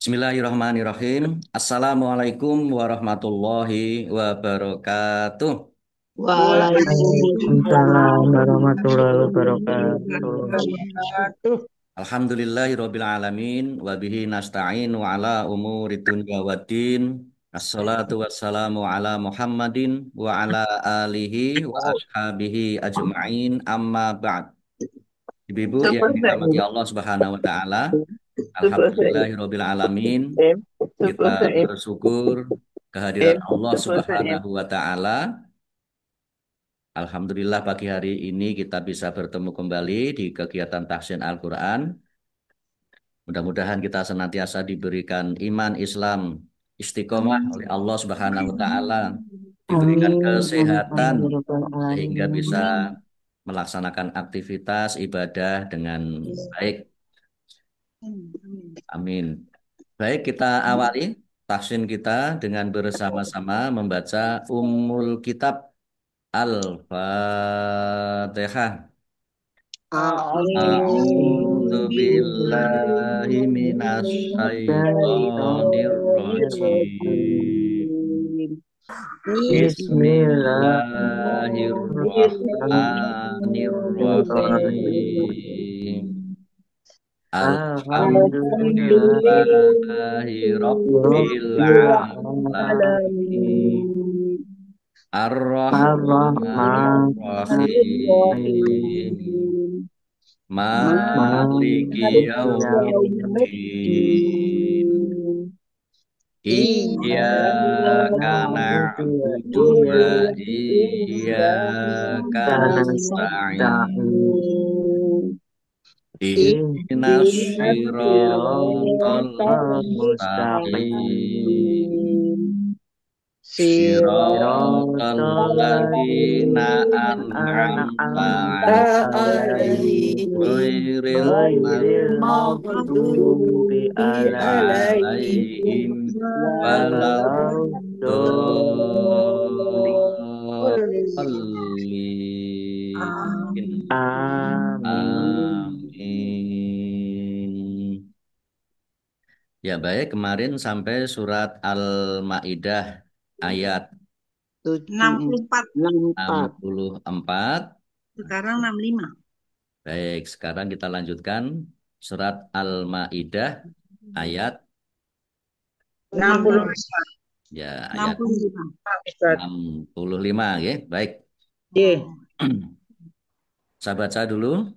Bismillahirrahmanirrahim. Assalamualaikum warahmatullahi wabarakatuh. Waalaikumsalam Waalaikumsalam warahmatullahi warahmatullahi wabarakatuh. wabarakatuh. Alhamdulillahirabbil alamin wa bihi nasta'in wa ala umuri dunya waddin. Assalatu wassalamu ala Muhammadin wa ala alihi wa ashabihi ajma'in amma ba'd. Ibu-ibu yang dirahmati Allah Subhanahu wa taala, alhamdulillahirabbil alamin. Kita bersyukur kehadirat Allah Subhanahu wa taala. Alhamdulillah pagi hari ini kita bisa bertemu kembali di kegiatan tahsin Al-Quran. Mudah-mudahan kita senantiasa diberikan iman Islam istiqomah oleh Allah Subhanahu wa taala, diberikan Amin, amin, kesehatan amin, ya rabbal sehingga bisa alamin. melaksanakan aktivitas ibadah dengan baik. Amin. Baik, kita awali tahsin kita dengan bersama-sama membaca Ummul Kitab Al-Fatihah. A'udzu A'udzu billahi minasyaitonir rajim. Bismillahirrahmanirrahim. Bismillahirrahmanirrahim. Bismillahirrahmanirrahim. Alhamdulillah Alhamdulillahi Rabbil Rabbil Alamin. alamin. Ar-Rahmanir Ar-Rahman Rahim. Ar-Rahim. Maliki Yaumiddin. Maliki Iyyaka na'budu wa iyyaka nasta'in. Ihdinas siratal mustaqim. Siratal ladzina an'amta alaihim ghairil maghdubi maghdubi alaihim alaihim waladdallin. Amin. Amin. Ya baik, kemarin sampai surat Al-Maidah ayat 64. 64. Sekarang 65. Baik, sekarang kita lanjutkan surat Al-Maidah ayat 65. ya ayat 65. 65 ya. Baik. Nggih. Saya baca dulu.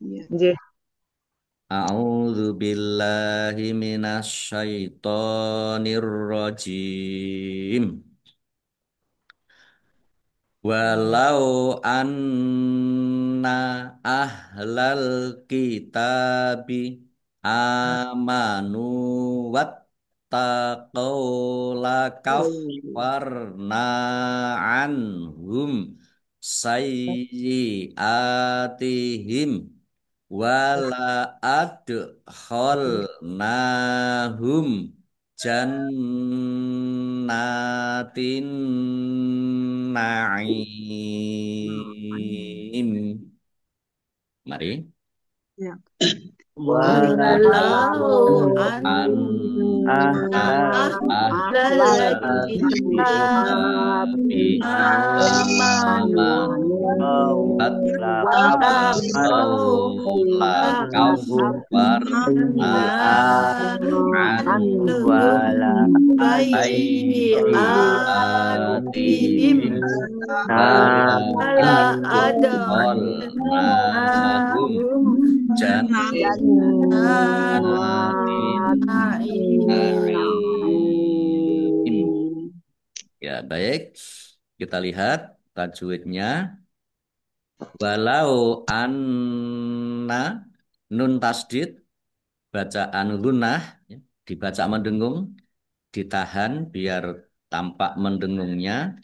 Nggih. A'udzu billahi minasyaitonir rajim. Walau anna ahlal kitabi amanu wattaqau lakaffarna anhum sayyiatihim wala adkhalnahum jannatin na'im. Mari. Ya. Walau An ahlal ahlal kitab kitabi amanu amanu wattaqau lakaffarna sayyi'atihim anhum wala sayyi'atihim wala adkhalnahum jannatin na'im. Ya, baik. Kita lihat tajwidnya. Walau anna nun tasdid bacaan lunah ya, dibaca mendengung, ditahan biar tampak mendengungnya.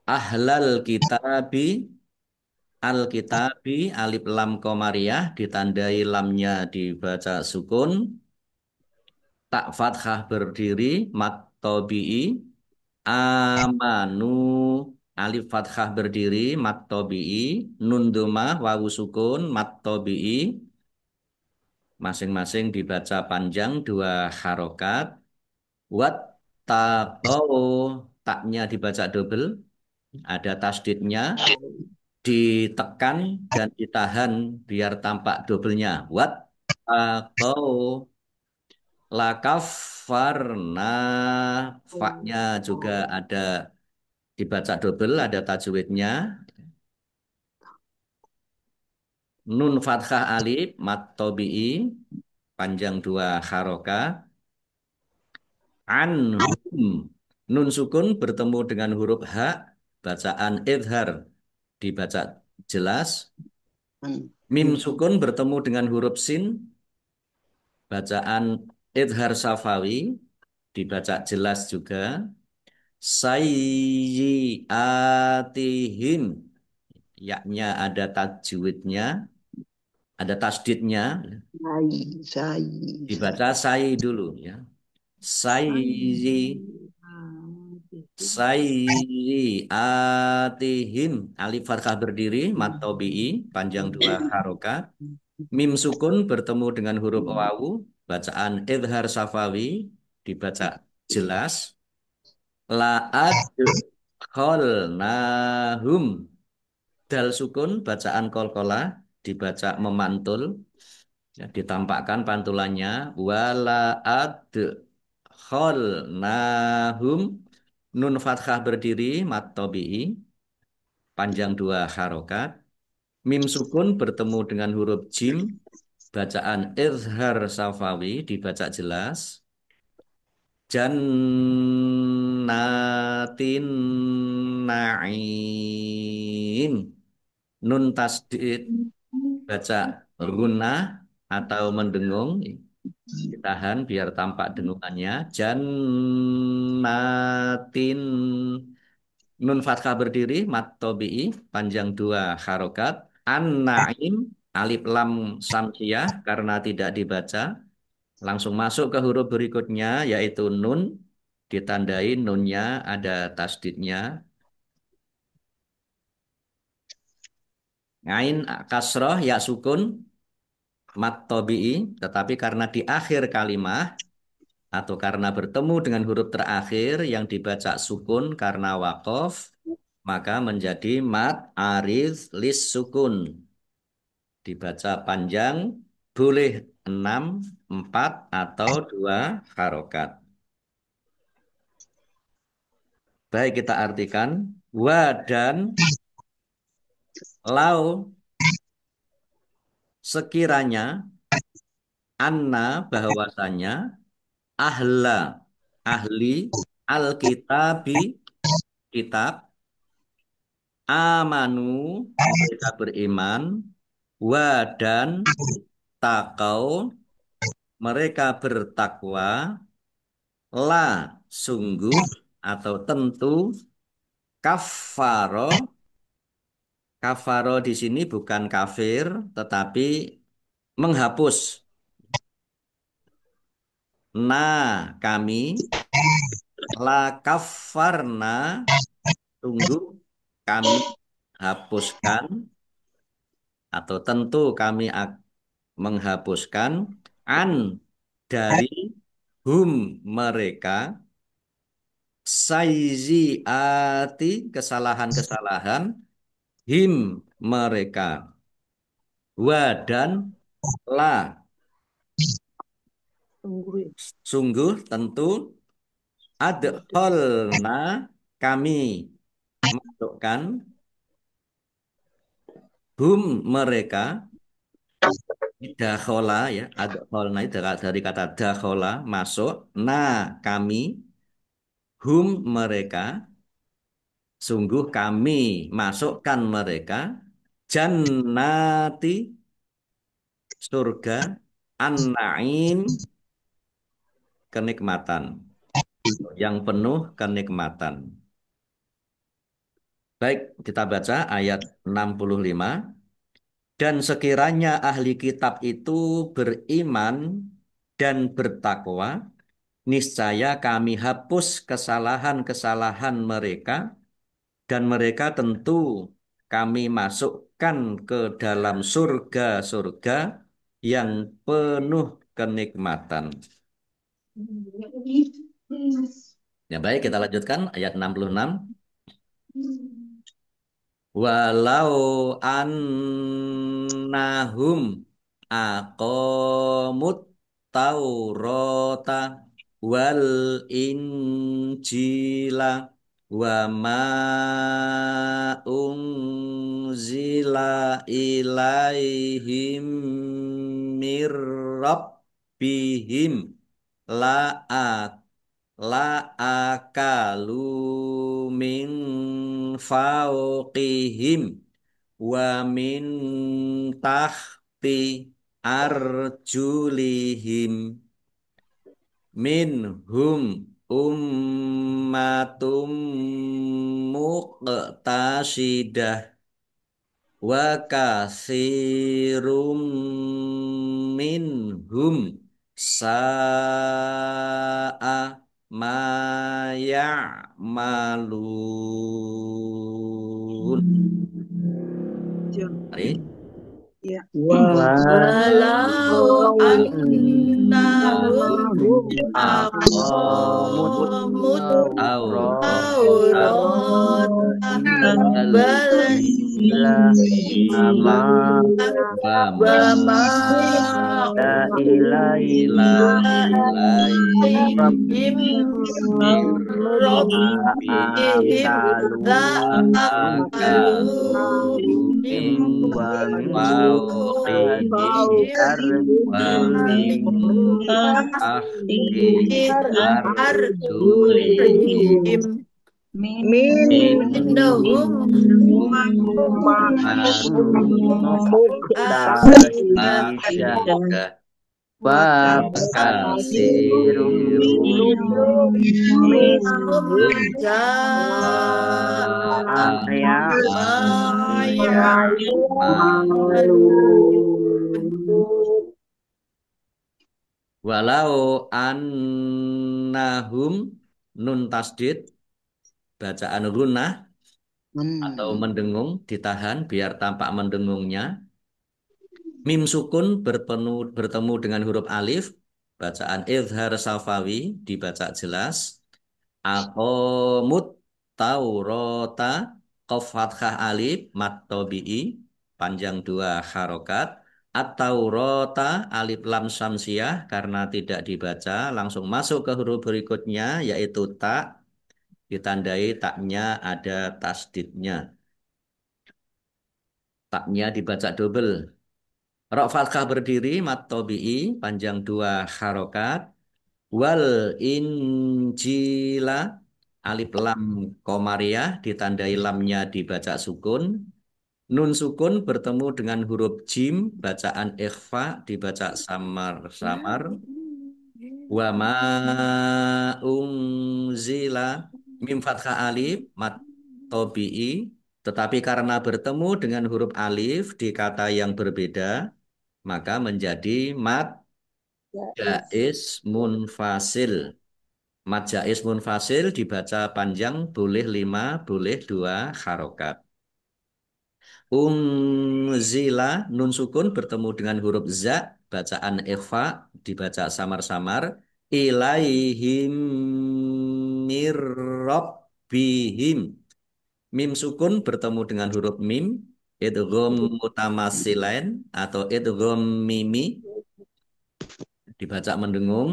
Ahlal kitabi al-kitabi alif lam komariah ditandai lamnya dibaca sukun, tak fathah berdiri mat tobi'i, amanu alif fathah berdiri mat tobi'i, nun doma wawu sukun mat tobi'i, Masing-masing dibaca panjang dua harokat. Wattaqau, taknya dibaca double, ada tasdidnya, ditekan dan ditahan biar tampak doublenya. Wattaqau, lakaffarna, faknya juga ada dibaca double, ada tajwidnya. Nun fathah alif, mat tobi'i, panjang dua harokat. Anhum, nun sukun bertemu dengan huruf H, bacaan idhar dibaca jelas. Mim sukun bertemu dengan huruf sin, bacaan idhar safawi dibaca jelas juga. Sayyiatihim, yaknya ada tajwidnya, ada tasdidnya, dibaca say dulu ya. Sayyiatihim, alif fathah berdiri, mat tobi'i, panjang dua harokat. Mim sukun bertemu dengan huruf wawu, bacaan idhar safawi, dibaca jelas. La'ad kholnahum, dal sukun, bacaan kolkolah, dibaca memantul, ya, ditampakkan pantulannya. Wala'ad kholnahum, nun fathah berdiri, mat tobi'i, panjang dua harokat. Mim sukun bertemu dengan huruf jim, bacaan izhar safawi dibaca jelas. Jannatin na'im. Nun tasdid baca gunnah atau mendengung. Ditahan biar tampak dengungannya. Jannatin. Nun fathah berdiri, mat tobi'i, panjang dua harokat. An-na'im, alif lam samsiyah karena tidak dibaca. Langsung masuk ke huruf berikutnya yaitu nun. Ditandai nunnya ada tasdidnya. Ngain kasroh ya sukun mat tobi'i. Tetapi karena di akhir kalimat atau karena bertemu dengan huruf terakhir yang dibaca sukun karena wakof, maka menjadi mat arid lis sukun. Dibaca panjang, boleh 6, 4, atau 2 harokat. Baik, kita artikan. Wa dan lau, sekiranya, anna, bahwasanya, ahla, ahli, alkitabi, kitab, amanu, mereka beriman, wa dan takau, mereka bertakwa, la, sungguh, atau tentu, kafaro, kafaro di sini bukan kafir, tetapi menghapus. Nah, kami la kafarna, tunggu kami hapuskan atau tentu kami menghapuskan an dari hum mereka sayyiati kesalahan-kesalahan him mereka wa dan la sungguh tentu adkholna kami masukkan hum mereka dakhola ya adkholna itu dari kata dakhola masuk nah kami hum mereka sungguh kami masukkan mereka jannati surga an-na'im kenikmatan yang penuh kenikmatan. Baik, kita baca ayat 65. Dan sekiranya ahli kitab itu beriman dan bertakwa, niscaya kami hapus kesalahan-kesalahan mereka, dan mereka tentu kami masukkan ke dalam surga-surga yang penuh kenikmatan. Ya baik, kita lanjutkan ayat 66. Walau annahum aqamut taurata wal injila wa ma unzila ilaihim mir rabbihim la la akalu min fauqihim wa min tahti arjulihim minhum ummatum muqtasidah wa katsirum minhum sa'a ma ya'malun. John. Mari. Ya. Walau Walau annahum aqamut aqamut Taurata Taurata Wal wal ila ama Injila wa wa ma ma la ilaihi ilaihim ilaihim mir rabbihim la akalu akalu min wa min tahti fawqihim wa wa min min tahti arjulihim arjulihim minhum innahum ummatun muqtasidah muqtasidah wa wa katsirum katsirun minhum minhum sa'a aya ma ya'malun. ya'malun. Walau annahum nun tasdid bacaan runah atau mendengung ditahan biar tampak mendengungnya. Mim sukun bertemu dengan huruf alif bacaan izhar safawi dibaca jelas. Aqamut taurota qaf fathah alif mat tabi'i panjang dua harokat. At-taurota alif lam samsiah karena tidak dibaca langsung masuk ke huruf berikutnya yaitu ta ditandai taknya ada tasdidnya. Taknya dibaca double. Rok fathah berdiri mat tabi'i panjang dua harokat. Wal injila alif lam komariah ditandai lamnya dibaca sukun. Nun sukun bertemu dengan huruf jim bacaan ikhfa dibaca samar-samar. Wa ma unzila mim fathah alif mat tabi'i tetapi karena bertemu dengan huruf alif di kata yang berbeda maka menjadi mat jaiz munfasil. Mad jaiz munfasil dibaca panjang boleh 5, boleh 2 harokat. Unzila nun sukun bertemu dengan huruf za bacaan ikhfa dibaca samar-samar. Ilaihim mir rabbihim. Mim sukun bertemu dengan huruf mim idgham mutamasilain atau idgham mimi dibaca mendengung.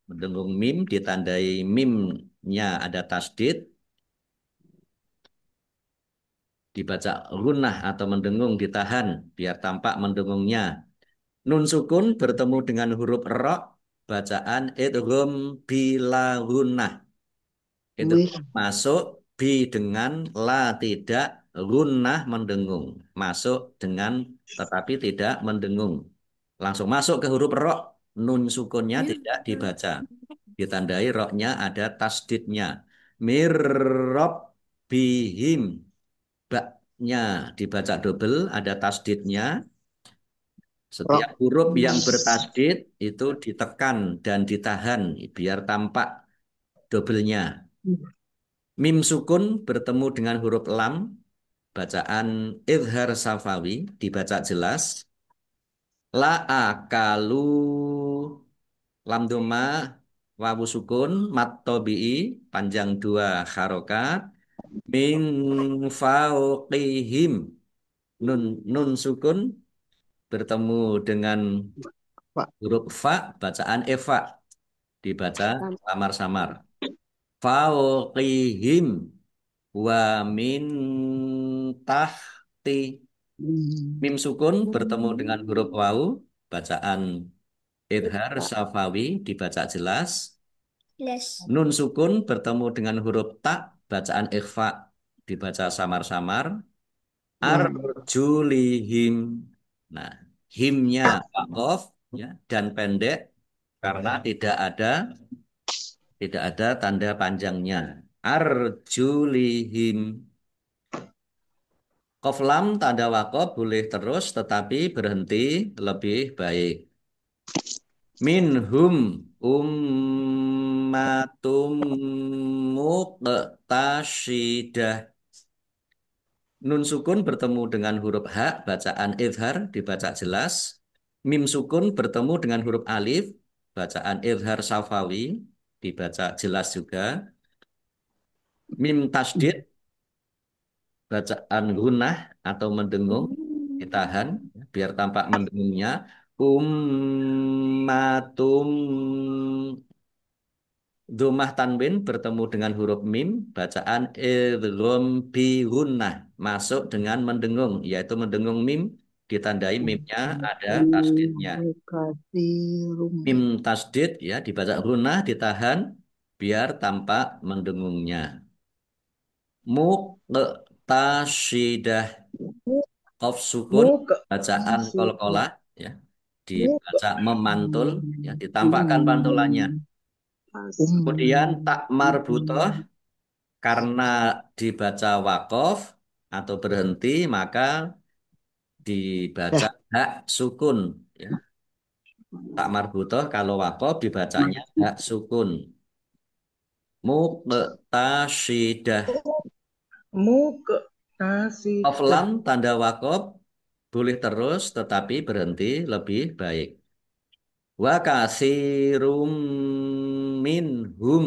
Mendengung mim ditandai mimnya ada tasdid. Dibaca gunnah atau mendengung ditahan biar tampak mendengungnya. Nun sukun bertemu dengan huruf ro bacaan idgham bila gunnah. Itu masuk bi dengan la tidak gunnah mendengung. Masuk dengan tetapi tidak mendengung. Langsung masuk ke huruf ro. Nun sukunnya tidak dibaca. Ditandai roknya ada tasdidnya. Mirrob bihim. Baknya dibaca double, ada tasdidnya. Setiap huruf yang bertasdid itu ditekan dan ditahan biar tampak doublenya. Mim sukun bertemu dengan huruf lam, bacaan izhar safawi dibaca jelas. La akalu lam doma wawu sukun mat tobi'i panjang dua harokat min fauqihim nun nun sukun bertemu dengan Pak. huruf fa bacaan eva dibaca samar-samar fauqihim wa min tahti mim sukun bertemu dengan huruf wau bacaan idhar safawi dibaca jelas Yes. nun sukun bertemu dengan huruf ta bacaan ikhfa dibaca samar-samar arjulihim nah himnya waqaf ya dan pendek karena tidak ada tanda panjangnya arjulihim Qaf lam tanda waqaf boleh terus tetapi berhenti lebih baik. Minhum ummatum muqtasyidah. Nun sukun bertemu dengan huruf ha, bacaan idhar dibaca jelas. Mim sukun bertemu dengan huruf alif, bacaan idhar safawi dibaca jelas juga. Mim tasdid bacaan gunnah atau mendengung ditahan ya, biar tampak mendengungnya ummatum dhammah tanwin bertemu dengan huruf mim bacaan idgham bi gunnah masuk dengan mendengung yaitu mendengung mim ditandai mimnya ada tasdidnya Kasih mim tasdid ya dibaca gunnah ditahan biar tampak mendengungnya muqtasyidah Qaf sukun Muka bacaan kasih qalqalah ya muka dibaca memantul ya ditampakkan pantulannya kemudian tak marbutoh karena dibaca waqaf atau berhenti maka dibaca hak sukun ya tak marbutoh kalau waqaf dibacanya hak sukun muqtasyidah muka kasih Qaf dah lam tanda waqaf boleh terus tetapi berhenti lebih baik wa katsirum minhum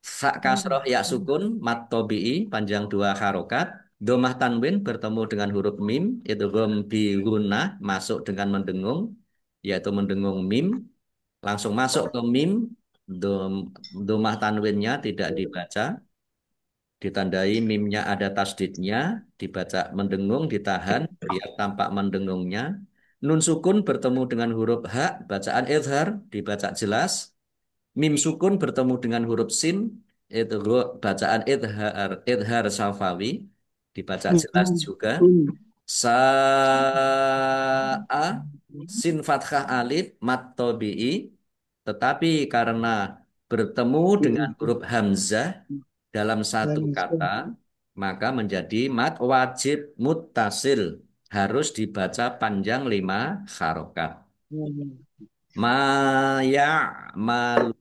sak kasroh ya sukun mat tobi'i panjang dua harokat domah tanwin bertemu dengan huruf mim idgham bi gunnah masuk dengan mendengung yaitu mendengung mim langsung masuk ke mim dom, domah tanwinnya tidak dibaca ditandai mimnya ada tasdidnya dibaca mendengung ditahan biar tampak mendengungnya nun sukun bertemu dengan huruf ha bacaan izhar dibaca jelas mim sukun bertemu dengan huruf sin itu bacaan idhar safawi dibaca jelas juga sa'a sin fathah alif mat tobi'i tetapi karena bertemu dengan huruf hamzah dalam satu kata maka menjadi mat wajib muttasil harus dibaca panjang 5 harokat Maya malun.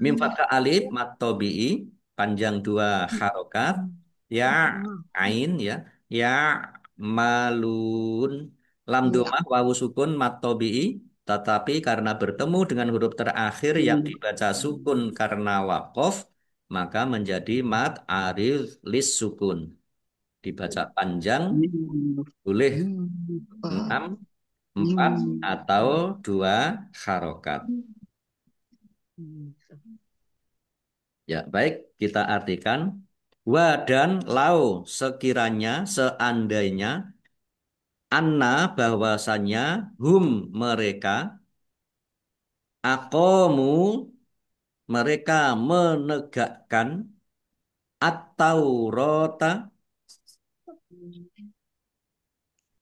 Mim fathah alif mat tobi'i panjang dua harokat. Ya ain ya. Ya malun. Lam domah wawu sukun mat tobi'i. Tetapi karena bertemu dengan huruf terakhir yang dibaca sukun karena wakof, maka menjadi mat arif lis sukun. Dibaca panjang boleh 6 4 atau 2 harokat. Ya, baik, kita artikan. Wa dan lau sekiranya, seandainya, anna bahwasanya hum mereka, akomu mereka menegakkan at-taurata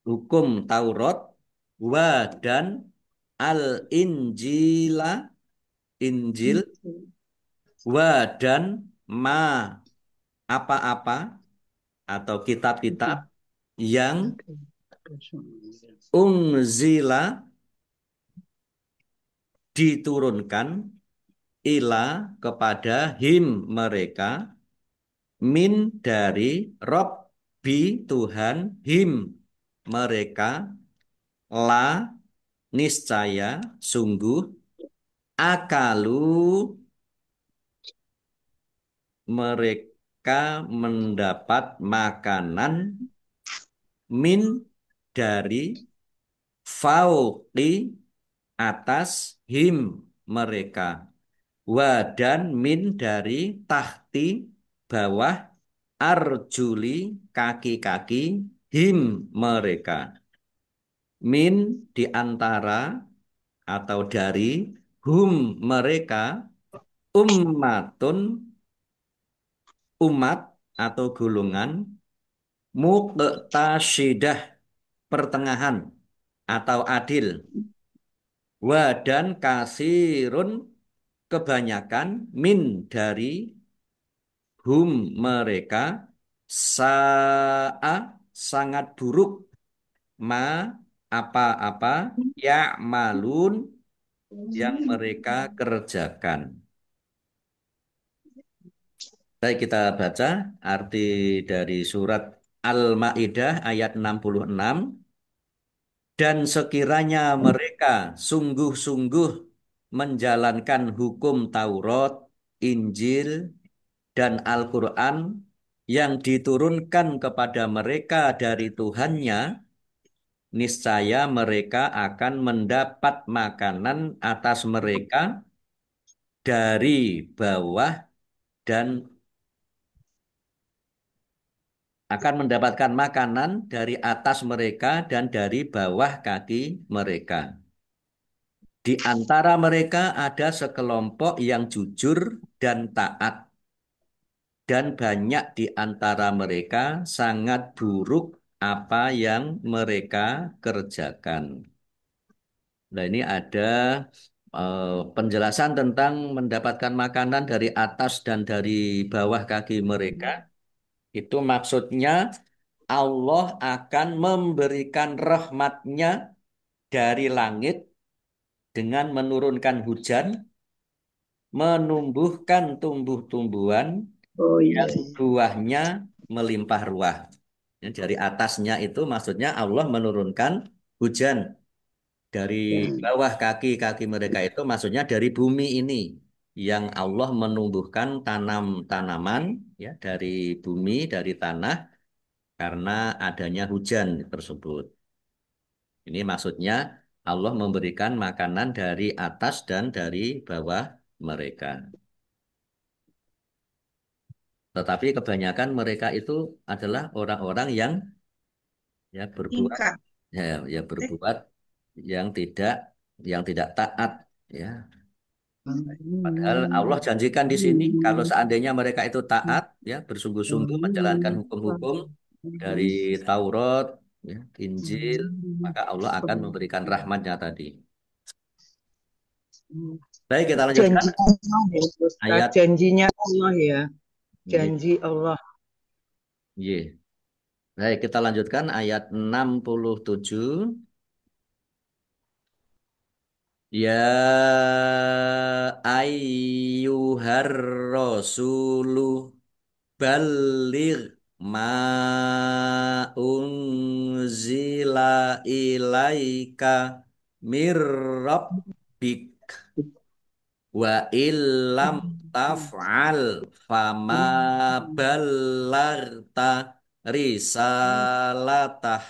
hukum Taurat wa dan al-injila Injil wa dan ma apa-apa atau kitab-kitab yang unzila diturunkan ila kepada him mereka min dari Robbi Tuhan him mereka, la niscaya sungguh, akalu mereka mendapat makanan, min dari, fauqi atas, him mereka, wa dan min dari, tahti bawah, arjuli kaki-kaki, him mereka, min di antara atau dari, hum mereka, ummatun umat atau golongan, muqtasyidah pertengahan atau adil, wa dan kasirun kebanyakan, min dari, hum mereka, sa'a sangat buruk, ma apa-apa, ya'malun yang mereka kerjakan. Baik, kita baca arti dari surat Al-Maidah ayat 66. Dan sekiranya mereka sungguh-sungguh menjalankan hukum Taurat, Injil, dan Al-Quran yang diturunkan kepada mereka dari Tuhannya, niscaya mereka akan mendapat makanan atas mereka dari bawah dan akan mendapatkan makanan dari atas mereka dan dari bawah kaki mereka. Di antara mereka ada sekelompok yang jujur dan taat, dan banyak di antara mereka sangat buruk apa yang mereka kerjakan. Nah, ini ada penjelasan tentang mendapatkan makanan dari atas dan dari bawah kaki mereka. Itu maksudnya Allah akan memberikan rahmatnya dari langit dengan menurunkan hujan, menumbuhkan tumbuh-tumbuhan Oh iya, yang buahnya melimpah ruah. Ya, dari atasnya itu maksudnya Allah menurunkan hujan. Dari ya. bawah kaki-kaki mereka itu maksudnya dari bumi ini yang Allah menumbuhkan tanam-tanaman ya dari bumi, dari tanah karena adanya hujan tersebut. Ini maksudnya Allah memberikan makanan dari atas dan dari bawah mereka. Tetapi kebanyakan mereka itu adalah orang-orang yang ya berbuat Tingkat. ya, ya berbuat yang tidak yang tidak taat ya. Padahal Allah janjikan di sini kalau seandainya mereka itu taat ya bersungguh-sungguh menjalankan hukum-hukum dari Taurat ya, Injil, maka Allah akan memberikan rahmatnya tadi. Baik, kita lanjutkan Janjinya Allah ya, Ustaz. ayat Janjinya Allah ya. Y. Janji Allah. Y. Baik, kita lanjutkan ayat 67. Ya ayyuhar rasulu balligh ma unzila ilaika mir rabbik wa illam taf'al fama ballagta risalatah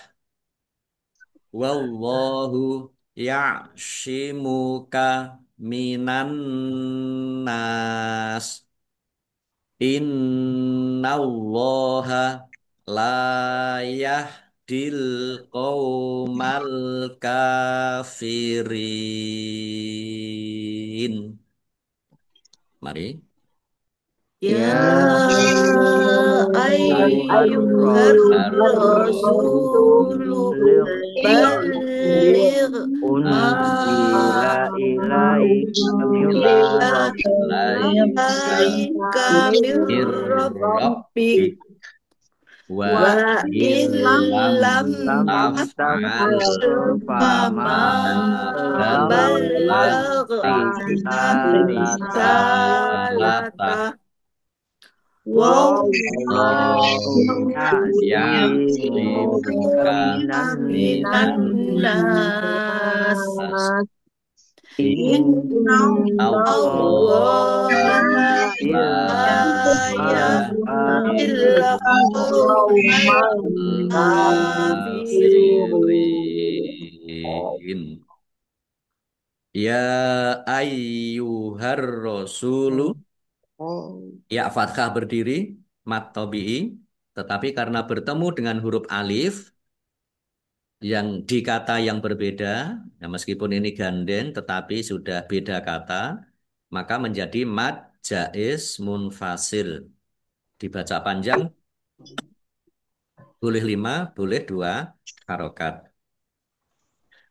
wallahu ya'shimuka minan nas innallaha la yahdil qaumal kafirin. Mari. Ya Ya ayyuhar rasulu balligh ma Unzila ilaika min unzila rabbika ilaika min rabbik Rabbik wa wa illam illam lam taf'al taf'al fama fama ballagta ballagta risalata risalatah risalata Wallahu ya'simuka ya'simuka minan minan nas. Nas. nas. Inna Allah Allah la yahdi yahdil Kafirin. kafirin. Ya ayyuhar rasulu, ya fathah berdiri, mat tabi'i, tetapi karena bertemu dengan huruf alif yang di kata yang berbeda, ya meskipun ini ganden tetapi sudah beda kata, maka menjadi mad jaiz munfasil. Dibaca panjang boleh 5, boleh 2 harokat.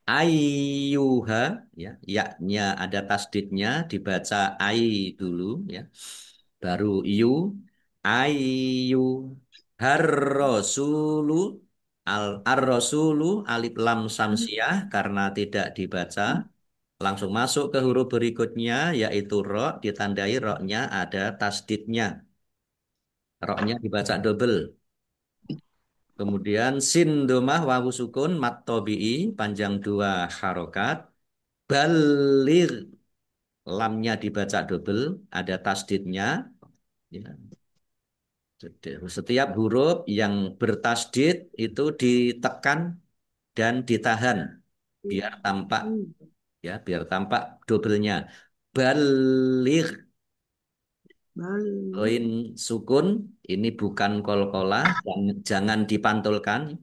Ayyuha, ya, ya-nya ada tasdidnya, dibaca ai dulu, ya. Baru yu, ayyu, har-rasulu, ar-rasulu, alif lam samsiah, karena tidak dibaca, langsung masuk ke huruf berikutnya, yaitu ro, ditandai ro-nya ada tasdidnya. Ro-nya dibaca double. Kemudian sin domah wawu sukun mat tobi'i panjang 2 harokat. Balir lamnya dibaca double ada tasdidnya. Ya. Setiap huruf yang bertasdid itu ditekan dan ditahan biar tampak, ya biar tampak doublenya. Balir Koin sukun ini bukan kol-kolah, jangan dipantulkan,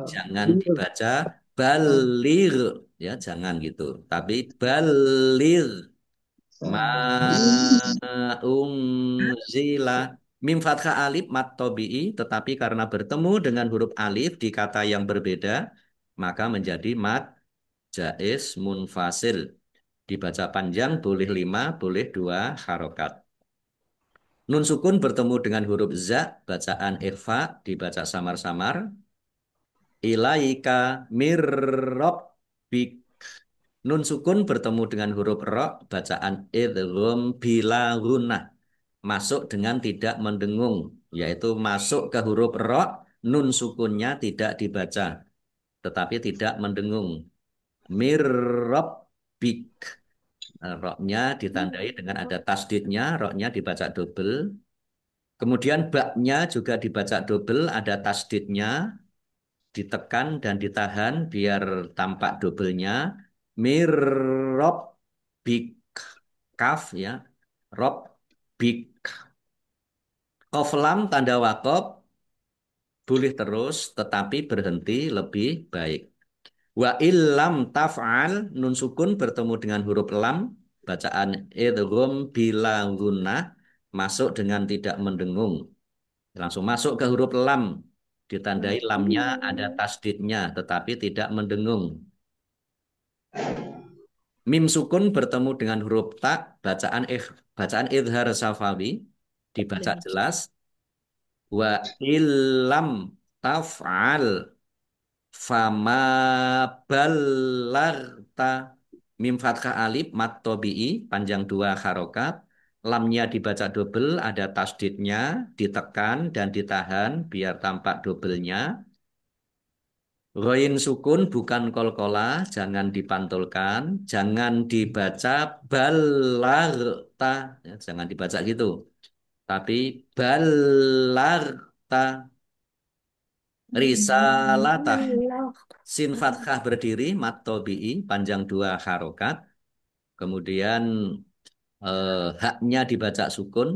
jangan dibaca balir, ya jangan gitu. Tapi balir ma unzila mim fathah alif mat tobi'i, tetapi karena bertemu dengan huruf alif di kata yang berbeda, maka menjadi mat jaiz munfasil. Dibaca panjang boleh 5, boleh 2 harokat. Nun sukun bertemu dengan huruf za, bacaan ikhfa, dibaca samar-samar. Ilaika mirrobbik. Nun sukun bertemu dengan huruf ro, bacaan idgham bila gunnah. Masuk dengan tidak mendengung, yaitu masuk ke huruf ro, nun sukunnya tidak dibaca, tetapi tidak mendengung. Mirrobbik. Roknya ditandai dengan ada tasdidnya, roknya dibaca double. Kemudian baknya juga dibaca double, ada tasdidnya, ditekan dan ditahan biar tampak doublenya. Mirob big kaf, ya, rob big. Qaf lam tanda wakop boleh terus tetapi berhenti lebih baik. Wa illam taf'al nun sukun bertemu dengan huruf lam, bacaan idgham bila gunnah, masuk dengan tidak mendengung. Langsung masuk ke huruf lam. Ditandai lamnya ada tasdidnya, tetapi tidak mendengung. Mim sukun bertemu dengan huruf ta, bacaan idhar safawi, dibaca jelas. Wa illam taf'al fama balagta. Mim fathah alif mat tobi'i panjang 2 harokat. Lamnya dibaca double, ada tasdidnya, ditekan dan ditahan biar tampak doublenya. Ghain sukun bukan kolkola, jangan dipantulkan, jangan dibaca balagta, ya, jangan dibaca gitu. Tapi balagta, risalatah. Sin fathah berdiri, mat tobi'i, panjang 2 harokat. Kemudian haknya dibaca sukun,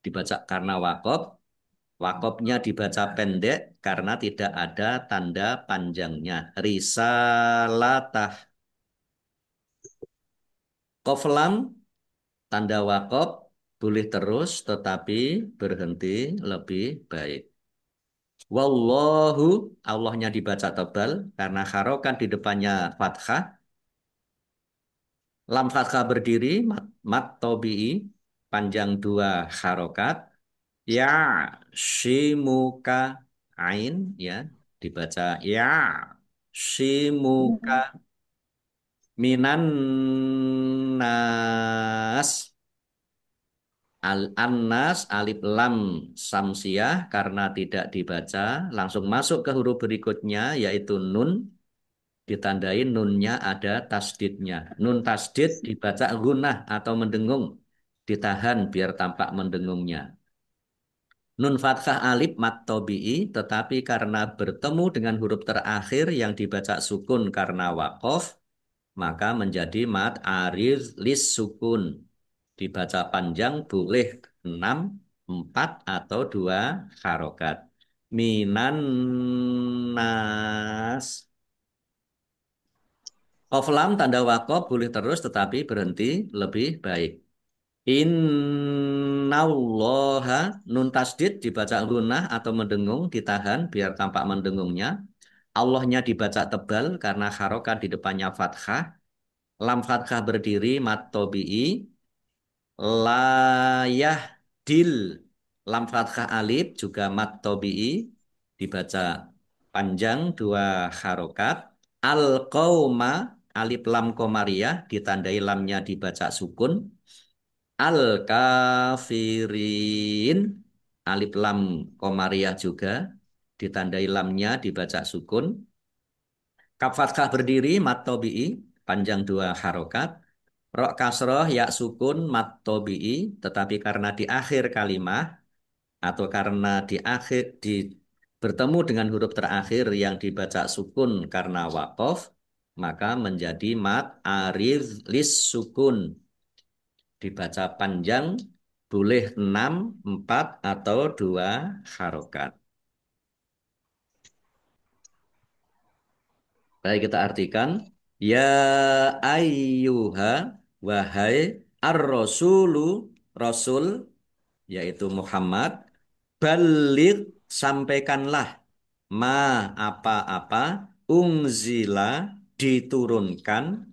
dibaca karena wakop. Wakopnya dibaca pendek karena tidak ada tanda panjangnya. Risalatah. Qaf tanda wakop boleh terus tetapi berhenti lebih baik. Wallahu, Allahnya dibaca tebal karena harokan di depannya fathah. Lam fathah berdiri, mat tobi'i, panjang 2 harokat. Ya, shimuka, ain, ya, dibaca ya, shimuka, minan nas. Al-Annas alif lam samsiah karena tidak dibaca, langsung masuk ke huruf berikutnya yaitu nun, ditandai nunnya ada tasdidnya. Nun tasdid dibaca gunah atau mendengung, ditahan biar tampak mendengungnya. Nun fathah alif mat tobi'i, tetapi karena bertemu dengan huruf terakhir yang dibaca sukun karena wakof, maka menjadi mat arid lis sukun. Dibaca panjang boleh 6, 4, atau 2 harokat. Minan nas. Qaf lam tanda wakof boleh terus tetapi berhenti lebih baik. Innallaha nun tasdid dibaca gunah atau mendengung ditahan biar tampak mendengungnya. Allahnya dibaca tebal karena harokat di depannya fathah. Lam fathah berdiri mat tobi'i. Layah dil lam fathah alif juga mat tobi'i dibaca panjang 2 harokat. Al qauma alif lam komariah ditandai lamnya dibaca sukun. Al kafirin alif lam komariah juga ditandai lamnya dibaca sukun. Kaf fathah berdiri mat tobi'i panjang 2 harokat. Rok kasroh ya sukun mat tobi'i tetapi karena di akhir kalimat atau karena di akhir bertemu dengan huruf terakhir yang dibaca sukun karena wakof maka menjadi mat arid lis sukun dibaca panjang boleh 6, 4, atau 2 harokat. Baik kita artikan. Ya ayyuha wahai ar-rasulu rasul yaitu Muhammad balik sampaikanlah ma apa-apa ungzila diturunkan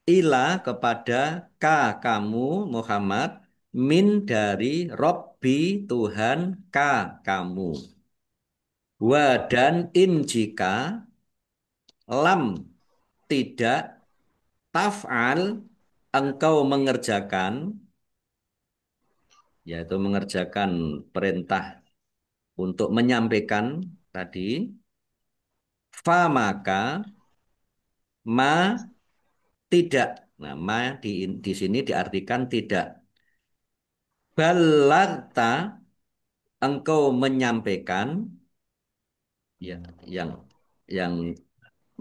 ila kepada ka kamu Muhammad min dari Robbi Tuhan ka kamu wa dan in jika lam tidak taf'al engkau mengerjakan yaitu mengerjakan perintah untuk menyampaikan tadi fa maka ma tidak. Nah, ma di sini diartikan tidak. Balagta engkau menyampaikan ya yang yang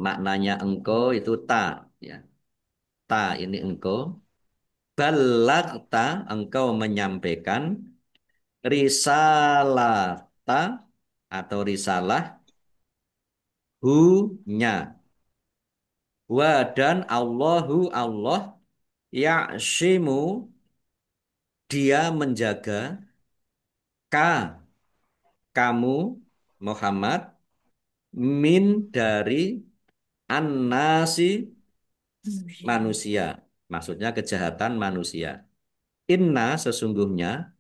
maknanya engkau itu ta ya. Ta ini engkau. Balagta engkau menyampaikan risalata atau risalah hu-nya. Wa dan Allahu Allah ya'shimu dia menjaga ka kamu Muhammad min dari annasi manusia. Maksudnya kejahatan manusia. Inna sesungguhnya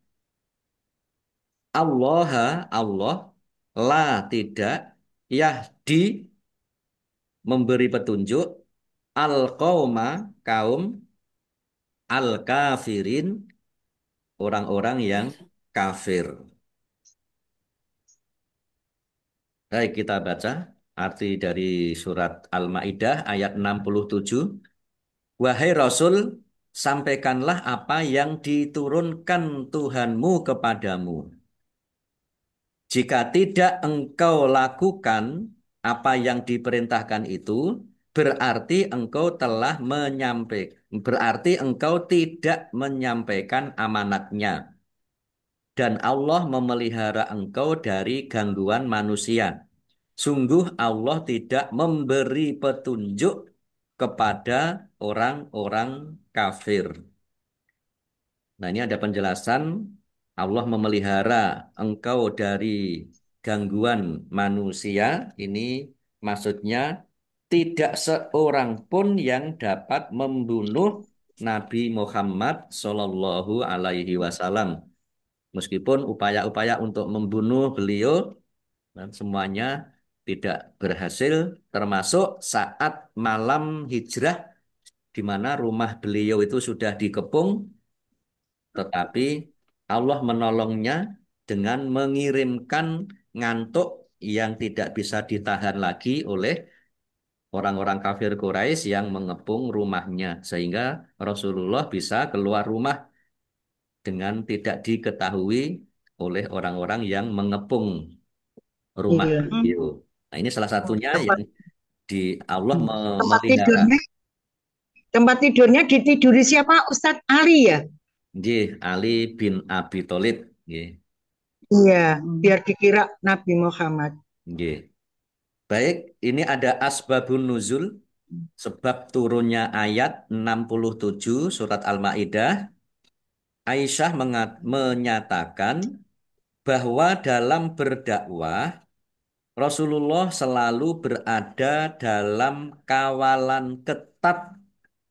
Allah Allah la tidak yahdi memberi petunjuk al qauma kaum al kafirin orang-orang yang kafir. Baik kita baca arti dari surat Al-Maidah ayat 67. Wahai Rasul, sampaikanlah apa yang diturunkan Tuhanmu kepadamu. Jika tidak engkau lakukan apa yang diperintahkan itu, berarti engkau telah menyampaikan, berarti engkau tidak menyampaikan amanatnya. Dan Allah memelihara engkau dari gangguan manusia. Sungguh Allah tidak memberi petunjuk kepada orang-orang kafir. Nah, ini ada penjelasan Allah memelihara engkau dari gangguan manusia. Ini maksudnya tidak seorang pun yang dapat membunuh Nabi Muhammad Shallallahu Alaihi Wasallam. Meskipun upaya-upaya untuk membunuh beliau dan semuanya tidak berhasil, termasuk saat malam hijrah di mana rumah beliau itu sudah dikepung tetapi Allah menolongnya dengan mengirimkan ngantuk yang tidak bisa ditahan lagi oleh orang-orang kafir Quraisy yang mengepung rumahnya, sehingga Rasulullah bisa keluar rumah dengan tidak diketahui oleh orang-orang yang mengepung rumah Iya. beliau. Nah, ini salah satunya Tempat yang di Allah tempat memelihara. tidurnya, tempat tidurnya ditiduri siapa? Ustadz Ali ya? Nggih, Ali bin Abi Thalib. Nggih, Iya, biar dikira Nabi Muhammad. nggih. Baik, ini ada asbabun nuzul, sebab turunnya ayat 67 surat Al-Maidah. Aisyah menyatakan bahwa dalam berdakwah Rasulullah selalu berada dalam kawalan ketat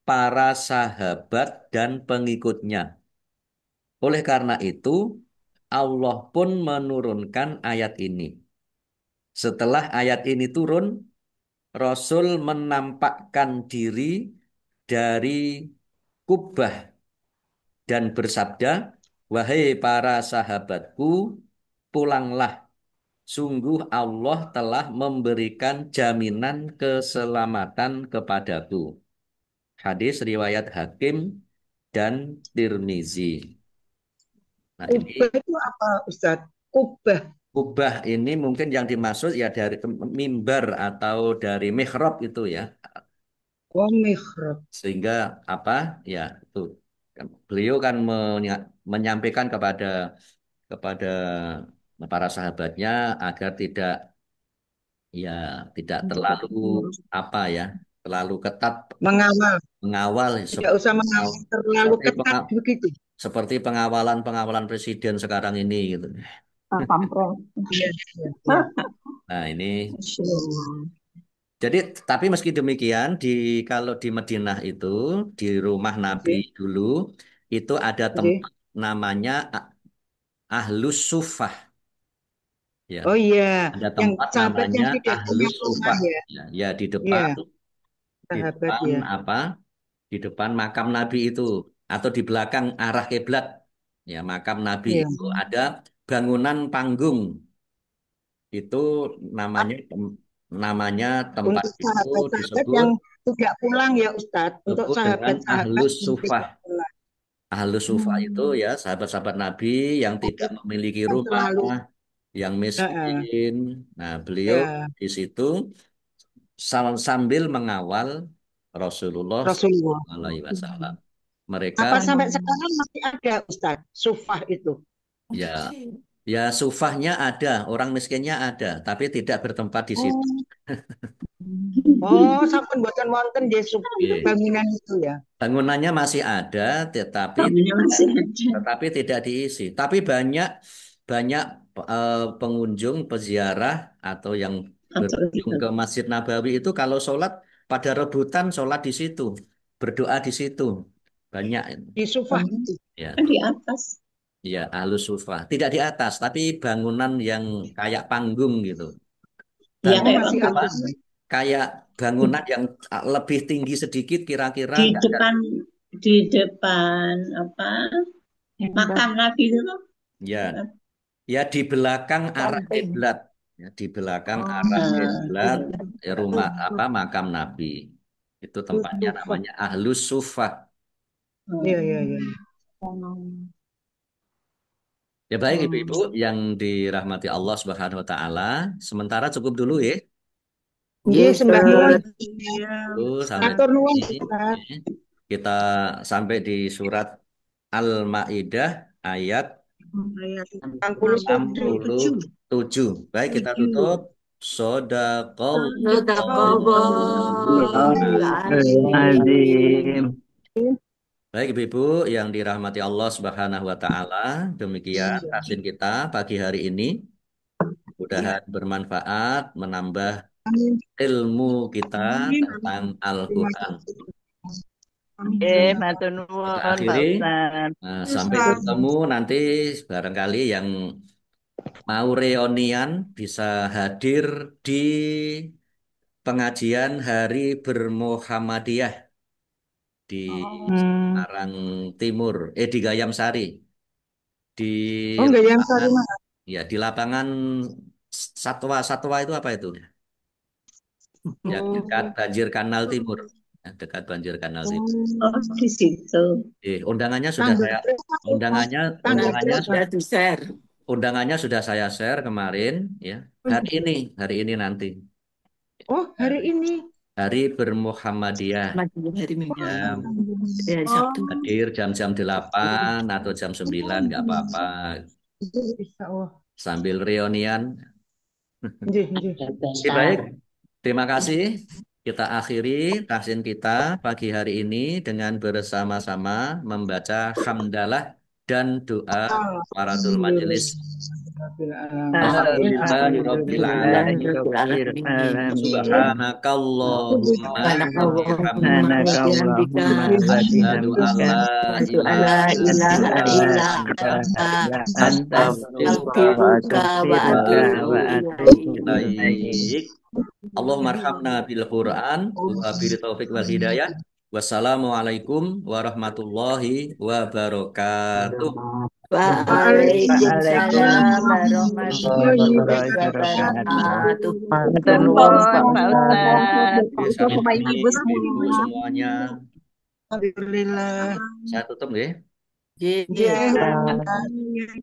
para sahabat dan pengikutnya. Oleh karena itu, Allah pun menurunkan ayat ini. Setelah ayat ini turun, Rasul menampakkan diri dari kubah dan bersabda, "Wahai para sahabatku, pulanglah. Sungguh Allah telah memberikan jaminan keselamatan kepadaku." Hadis riwayat Hakim dan Tirmizi. Nah, ini Kubah itu apa Ustadz? Kubah. kubah ini mungkin yang dimaksud ya dari mimbar atau dari mihrab itu ya. Oh, mihrab. Sehingga apa? Ya, itu beliau kan menyampaikan kepada kepada para sahabatnya agar ya tidak terlalu apa ya, terlalu ketat Mengawal. mengawal Tidak usah mengawal terlalu seperti ketat begitu. seperti pengawalan presiden sekarang ini gitu. Pampres. Iya, iya, iya. Nah, ini Masya Allah. jadi tapi meski demikian kalau di Madinah itu di rumah Nabi Oke, dulu itu ada oke. tempat namanya Ahlus Sufah ya. Oh iya, Ada yang tempat sahabat namanya yang tidak punya Ahlus rumah Sufah ya. ya, ya Iya, di sahabat depan ya. apa? Di depan makam Nabi itu atau di belakang arah kiblat. Ya, makam Nabi Iya. itu ada bangunan panggung. Itu namanya namanya tempat Untuk itu sahabat-sahabat disebut yang tidak pulang ya Ustadz. Untuk dengan sahabat-sahabat Ahlus yang Sufah. tidak pulang. Ahlus Sufah itu ya sahabat-sahabat Nabi yang tidak memiliki Kan rumah, selalu. yang Heeh, miskin. Nah, beliau ya, di situ sambil mengawal Rasulullah Rasulullah. SAW. Mereka Apa sampai sekarang masih ada Ustadz? Sufah itu. ya ya sufahnya ada, orang miskinnya ada, tapi tidak bertempat di situ. Oh, oh, sampun buatan wonten di Oke. bangunan itu ya. Bangunannya masih ada, tetapi Tamunya masih ada. tetapi tidak diisi. Tapi banyak banyak pengunjung, peziarah atau yang Atau berkunjung tidak. ke Masjid Nabawi itu kalau sholat pada rebutan sholat di situ, berdoa di situ. Banyak Di Sufah Oh, itu. ya. kan di atas. Ya, Ahlus Sufah. Tidak di atas, tapi bangunan yang kayak panggung gitu. Iya Oh, Bangun kayak masih apa? ada. panggung. Kayak bangunan yang lebih tinggi sedikit kira-kira Di nggak ada. depan di depan apa makam Nabi itu loh. Ya, ya di belakang arah Samping. kiblat. Ya, di belakang Oh, arah Nah, kiblat gitu. rumah apa makam Nabi. Itu tempatnya Sufah. namanya Ahlus Sufah. Iya, iya, iya. Ya baik Oh. Ibu-ibu yang dirahmati Allah Subhanahu wa taala. Sementara cukup dulu ya. Nggih, sembah nuwun. Iya. Dulu sampai Atur nuwun di sini. Ustaz. Ya. Kita sampai di surat Al-Maidah ayat Ayat 67. 67. Baik, kita 7. tutup. Sadaqallahul Azim. azim. Baik, Ibu yang dirahmati Allah Subhanahu wa taala, demikian tafsir kita pagi hari ini. Ya. Mudah-mudahan bermanfaat, menambah Amin. ilmu kita Amin. tentang Terima Al-Qur'an. kasih. Matur Kita nuwun Pak akhiri, Ustaz. sampai Ustaz. bertemu nanti barangkali yang mau reunian bisa hadir di pengajian Hari Bermuhammadiyah di Hmm. Semarang Timur, di Gayam Sari, di Oh, enggak yang lapangan, sari Mas. ya di lapangan Satwa. Satwa itu apa itu? Yang dekat Oh, Banjir Kanal Timur, dekat Banjir Kanal Timur. Oh, oh. di situ. Undangannya sudah Tanggal saya, berapa tuh, Mas? undangannya, Tanggal undangannya, berapa? Sudah di-share. undangannya sudah saya share kemarin, ya. Hari ini nanti, Oh, hari hari, ini. hari berMuhammadiyah, Maju hari Oh, Minggu. ya. Hari oh, Sabtu. Hadir jam-jam 8 atau jam 9 nggak apa-apa, bisa. Oh, sambil reunian. nggih, nggih. Oke, baik. Terima kasih. Kita akhiri tahsin kita pagi hari ini dengan bersama-sama membaca hamdalah dan doa kafaratul majelis. Alhamdulillahirabbil alamin. Alhamdulillahirobbilalamin. Subhanakallahumma wa bihamdika Subhanakallahumma wa asyhadu an bihamdika la asyhadu an la ilaha ilaha illa illa anta anta astaghfiruka astaghfiruka wa wa atubu atubu ilaik. ilaik. Allahumma arhamna bil Qur'an wa bil taufiq wal hidayah. Wassalamualaikum warahmatullahi wabarakatuh. Waalaikumsalam warahmatullahi Waalaikumsalam. wabarakatuh. Matur nuwun, Pak Ustaz. Oke, sampai Bapak sini Ibu Ibu semua. semuanya. Alhamdulillah. Saya tutup ya. Jadi, Iya.